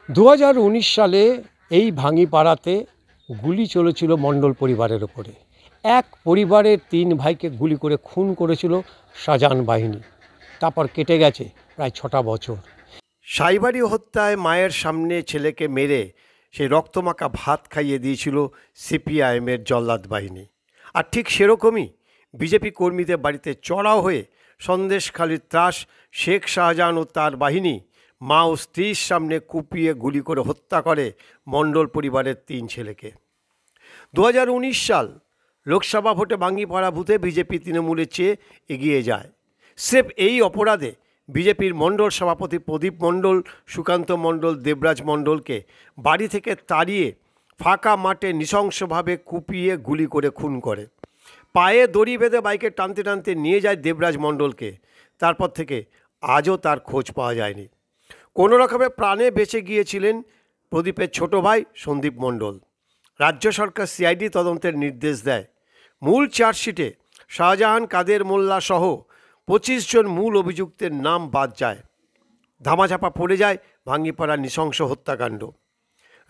2019 সালে এই ভাঙিপাড়াতে গুলি চলেছিল মণ্ডল পরিবারের ওপরে। এক পরিবারের 3 ভাইকে গুলি করে খুন করেছিল শাহজাহান বাহিনী। তারপর কেটে গেছে প্রায় 6টা বছর। সাইবারি হত্যায় মায়ের সামনে ছেলেকে মেরে সেই রক্তমাখা ভাত খাইয়ে দিয়েছিল সিপিআইএমের জল্লাদ বাহিনী। আর ঠিক সেরকমই বিজেপি কর্মীদের বাড়িতে চড়াও হয়ে সন্দেশখালির ত্রাস শেখ শাহজাহান ও তার বাহিনী মা ও স্ত্রীর সামনে কুপিয়ে গুলি করে হত্যা করে মণ্ডল পরিবারের 3 ছেলেকে। 2019 সাল লোকসভা ভোটে ভাঙ্গিপাড়া বুথে বিজেপি তৃণমূলের চেয়ে এগিয়ে যায়। স্রেফ এই অপরাধে বিজেপির মণ্ডল সভাপতি প্রদীপ মণ্ডল, সুকান্ত মণ্ডল, দেবরাজ মণ্ডলকে বাড়ি থেকে তাড়িয়ে ফাঁকা মাঠে নৃশংসভাবে কুপিয়ে গুলি করে খুন করে। পায়ে দড়ি বেঁধে বাইকে টানতে টানতে নিয়ে যায় দেবরাজ মণ্ডলকে। তারপর থেকে আজও তার খোঁজ পাওয়া যায়নি। কোনো রকমে প্রাণে বেঁচে গিয়েছিলেন প্রদীপের ছোট ভাই সন্দীপ মণ্ডল। রাজ্য সরকার সিআইডি তদন্তের নির্দেশ দেয়। মূল চার্জশিটে শাহজাহান, কাদের মোল্লা সহ 25 জন মূল অভিযুক্তের নাম বাদ যায়। ধামাচাপা পড়ে যায় ভাঙ্গিপাড়ার নৃশংস হত্যাকাণ্ড।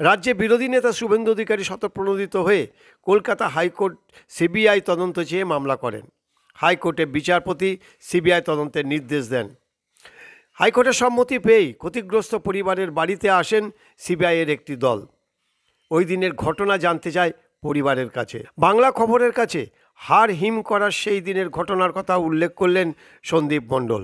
রাজ্যে বিরোধী নেতা শুভেন্দু অধিকারী স্বতঃপ্রণোদিত হয়ে কলকাতা হাইকোর্ট সিবিআই তদন্ত চেয়ে মামলা করেন। হাইকোর্টের বিচারপতি সিবিআই তদন্তের নির্দেশ দেন। হাইকোর্টের সম্মতি পেয়েই ক্ষতিগ্রস্ত পরিবারের বাড়িতে আসেন সিবিআইয়ের একটি দল। ওই দিনের ঘটনা জানতে চায় পরিবারের কাছে। বাংলা খবরের কাছে হাড় হিম করার সেই দিনের ঘটনার কথা উল্লেখ করলেন সন্দীপ মণ্ডল।